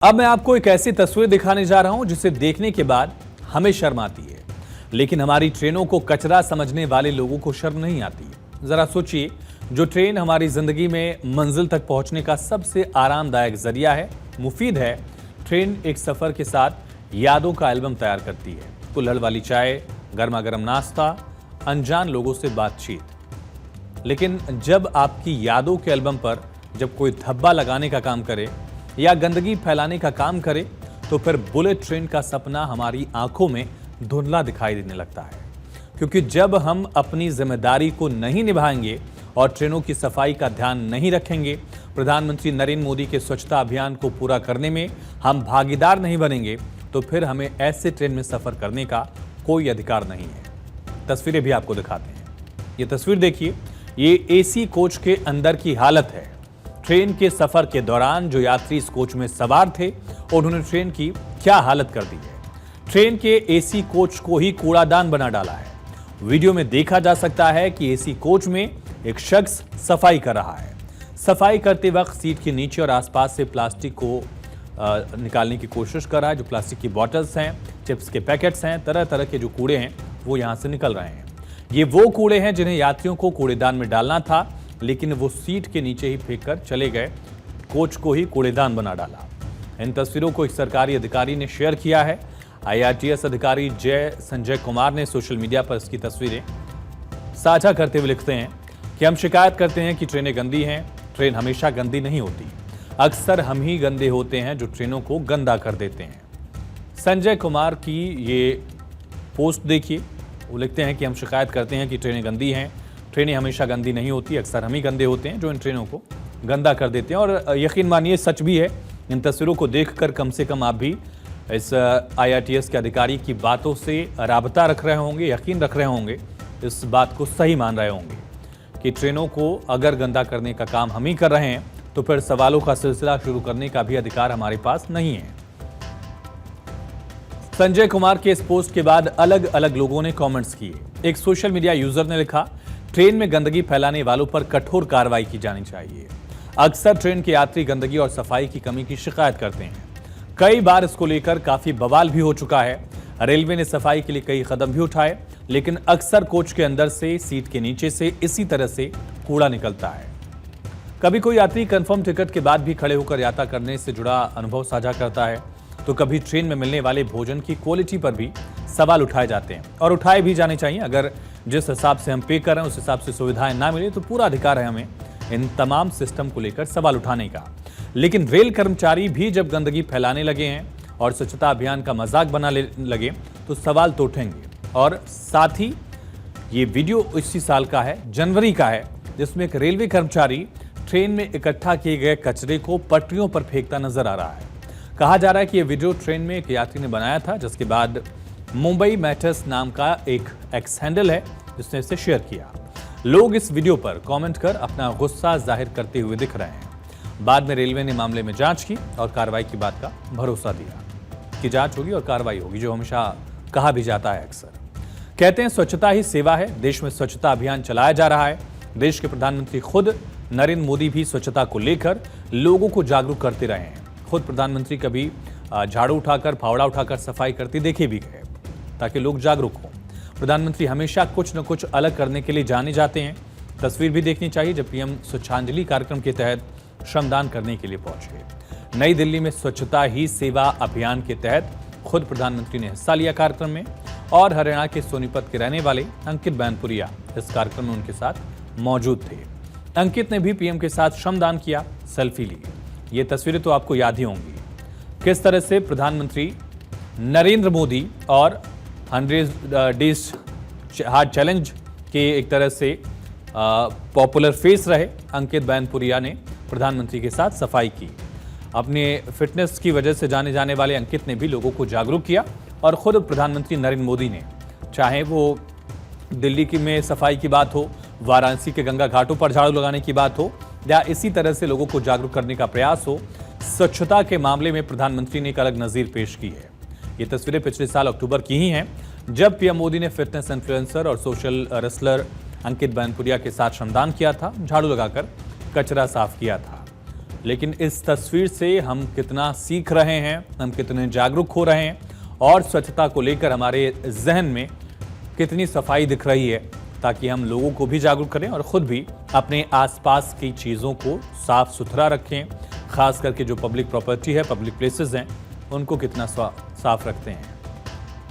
अब मैं आपको एक ऐसी तस्वीर दिखाने जा रहा हूं जिसे देखने के बाद हमें शर्म आती है, लेकिन हमारी ट्रेनों को कचरा समझने वाले लोगों को शर्म नहीं आती। जरा सोचिए, जो ट्रेन हमारी जिंदगी में मंजिल तक पहुंचने का सबसे आरामदायक जरिया है, मुफीद है। ट्रेन एक सफर के साथ यादों का एल्बम तैयार करती है। कुल्हड़ वाली चाय, गर्मा गर्म नाश्ता, अनजान लोगों से बातचीत। लेकिन जब आपकी यादों के एल्बम पर जब कोई धब्बा लगाने का काम करे या गंदगी फैलाने का काम करे, तो फिर बुलेट ट्रेन का सपना हमारी आंखों में धुंधला दिखाई देने लगता है। क्योंकि जब हम अपनी जिम्मेदारी को नहीं निभाएंगे और ट्रेनों की सफाई का ध्यान नहीं रखेंगे, प्रधानमंत्री नरेंद्र मोदी के स्वच्छता अभियान को पूरा करने में हम भागीदार नहीं बनेंगे, तो फिर हमें ऐसे ट्रेन में सफर करने का कोई अधिकार नहीं है। तस्वीरें भी आपको दिखाते हैं। ये तस्वीर देखिए, ये एसी कोच के अंदर की हालत है। ट्रेन के सफर के दौरान जो यात्री इस कोच में सवार थे, उन्होंने ट्रेन की क्या हालत कर दी है। ट्रेन के एसी कोच को ही कूड़ादान बना डाला है। वीडियो में देखा जा सकता है कि एसी कोच में एक शख्स सफाई कर रहा है। सफाई करते वक्त सीट के नीचे और आसपास से प्लास्टिक को निकालने की कोशिश कर रहा है। जो प्लास्टिक की बॉटल्स हैं, चिप्स के पैकेट्स हैं, तरह तरह के जो कूड़े हैं, वो यहाँ से निकल रहे हैं। ये वो कूड़े हैं जिन्हें यात्रियों को कूड़ेदान में डालना था, लेकिन वो सीट के नीचे ही फेंक कर चले गए। कोच को ही कूड़ेदान बना डाला। इन तस्वीरों को एक सरकारी अधिकारी ने शेयर किया है। IRTS अधिकारी संजय कुमार ने सोशल मीडिया पर इसकी तस्वीरें साझा करते हुए लिखते हैं कि हम शिकायत करते हैं कि ट्रेनें गंदी हैं। ट्रेन हमेशा गंदी नहीं होती, अक्सर हम ही गंदे होते हैं जो ट्रेनों को गंदा कर देते हैं। संजय कुमार की ये पोस्ट देखिए, वो लिखते हैं कि हम शिकायत करते हैं कि ट्रेनें गंदी हैं। ट्रेनें हमेशा गंदी नहीं होती, अक्सर हम ही गंदे होते हैं जो इन ट्रेनों को गंदा कर देते हैं। और यकीन मानिए, सच भी है। इन तस्वीरों को देखकर कम से कम आप भी इस IRTS के अधिकारी की बातों से राबता रख रहे होंगे, यकीन रख रहे होंगे, इस बात को सही मान रहे होंगे कि ट्रेनों को अगर गंदा करने का काम हम ही कर रहे हैं, तो फिर सवालों का सिलसिला शुरू करने का भी अधिकार हमारे पास नहीं है। संजय कुमार के इस पोस्ट के बाद अलग अलग लोगों ने कमेंट्स किए। एक सोशल मीडिया यूजर ने लिखा, ट्रेन में गंदगी फैलाने वालों पर कठोर कार्रवाई की जानी चाहिए। अक्सर ट्रेन के यात्री गंदगी और सफाई की कमी की शिकायत करते हैं। कई बार इसको लेकर काफी बवाल भी हो चुका है। रेलवे ने सफाई के लिए कई कदम भी उठाए, लेकिन अक्सर कोच के अंदर से, सीट के नीचे से इसी तरह से कूड़ा निकलता है। कभी कोई यात्री कंफर्म टिकट के बाद भी खड़े होकर यात्रा करने से जुड़ा अनुभव साझा करता है, तो कभी ट्रेन में मिलने वाले भोजन की क्वालिटी पर भी सवाल उठाए जाते हैं, और उठाए भी जाने चाहिए। अगर जिस हिसाब से हम पे कर रहे हैं उस हिसाब से सुविधाएं ना मिले, तो पूरा अधिकार है हमें इन तमाम सिस्टम को लेकर सवाल उठाने का। लेकिन रेल कर्मचारी भी जब गंदगी फैलाने लगे हैं और स्वच्छता अभियान का मजाक बनाने लगे, तो सवाल तो उठेंगे। और साथ ही ये वीडियो इसी साल का है, जनवरी का है, जिसमें एक रेलवे कर्मचारी ट्रेन में इकट्ठा किए गए कचरे को पटरियों पर फेंकता नजर आ रहा है। कहा जा रहा है कि यह वीडियो ट्रेन में एक यात्री ने बनाया था, जिसके बाद मुंबई मैटर्स नाम का एक एक्स हैंडल है जिसने इसे शेयर किया। लोग इस वीडियो पर कमेंट कर अपना गुस्सा जाहिर करते हुए दिख रहे हैं। बाद में रेलवे ने मामले में जांच की और कार्रवाई की बात का भरोसा दिया कि जांच होगी और कार्रवाई होगी, जो हमेशा कहा भी जाता है। अक्सर कहते हैं स्वच्छता ही सेवा है। देश में स्वच्छता अभियान चलाया जा रहा है। देश के प्रधानमंत्री खुद नरेंद्र मोदी भी स्वच्छता को लेकर लोगों को जागरूक करते रहे हैं। खुद प्रधानमंत्री कभी झाड़ू उठाकर, फावड़ा उठाकर सफाई करते देखे भी गए, ताकि लोग जागरूक हों। प्रधानमंत्री हमेशा कुछ न कुछ अलग करने के लिए जाने जाते हैं। तस्वीर भी देखनी चाहिए जब PM स्वच्छांजलि कार्यक्रम के तहत श्रमदान करने के लिए पहुंचे। नई दिल्ली में स्वच्छता ही सेवा अभियान के तहत खुद प्रधानमंत्री ने हिस्सा लिया कार्यक्रम में, और हरियाणा के सोनीपत के रहने वाले अंकित बैनपुरिया इस कार्यक्रम में उनके साथ मौजूद थे। अंकित ने भी PM के साथ श्रमदान किया, सेल्फी ली। ये तस्वीरें तो आपको याद ही होंगी, किस तरह से प्रधानमंत्री नरेंद्र मोदी और 100 डेज हार्ड चैलेंज के एक तरह से पॉपुलर फेस रहे अंकित बैनपुरिया ने प्रधानमंत्री के साथ सफाई की। अपने फिटनेस की वजह से जाने जाने वाले अंकित ने भी लोगों को जागरूक किया, और खुद प्रधानमंत्री नरेंद्र मोदी ने, चाहे वो दिल्ली की में सफाई की बात हो, वाराणसी के गंगा घाटों पर झाड़ू लगाने की बात हो, या इसी तरह से लोगों को जागरूक करने का प्रयास हो, स्वच्छता के मामले में प्रधानमंत्री ने एक अलग नजीर पेश की है। ये तस्वीरें पिछले साल अक्टूबर की ही हैं, जब PM मोदी ने फिटनेस इन्फ्लुएंसर और सोशल रेसलर अंकित बैनपुरिया के साथ श्रमदान किया था, झाड़ू लगाकर कचरा साफ किया था। लेकिन इस तस्वीर से हम कितना सीख रहे हैं, हम कितने जागरूक हो रहे हैं और स्वच्छता को लेकर हमारे जहन में कितनी सफाई दिख रही है, ताकि हम लोगों को भी जागरूक करें और खुद भी अपने आसपास की चीज़ों को साफ सुथरा रखें। खास करके जो पब्लिक प्रॉपर्टी है, पब्लिक प्लेसेस हैं, उनको कितना साफ रखते हैं।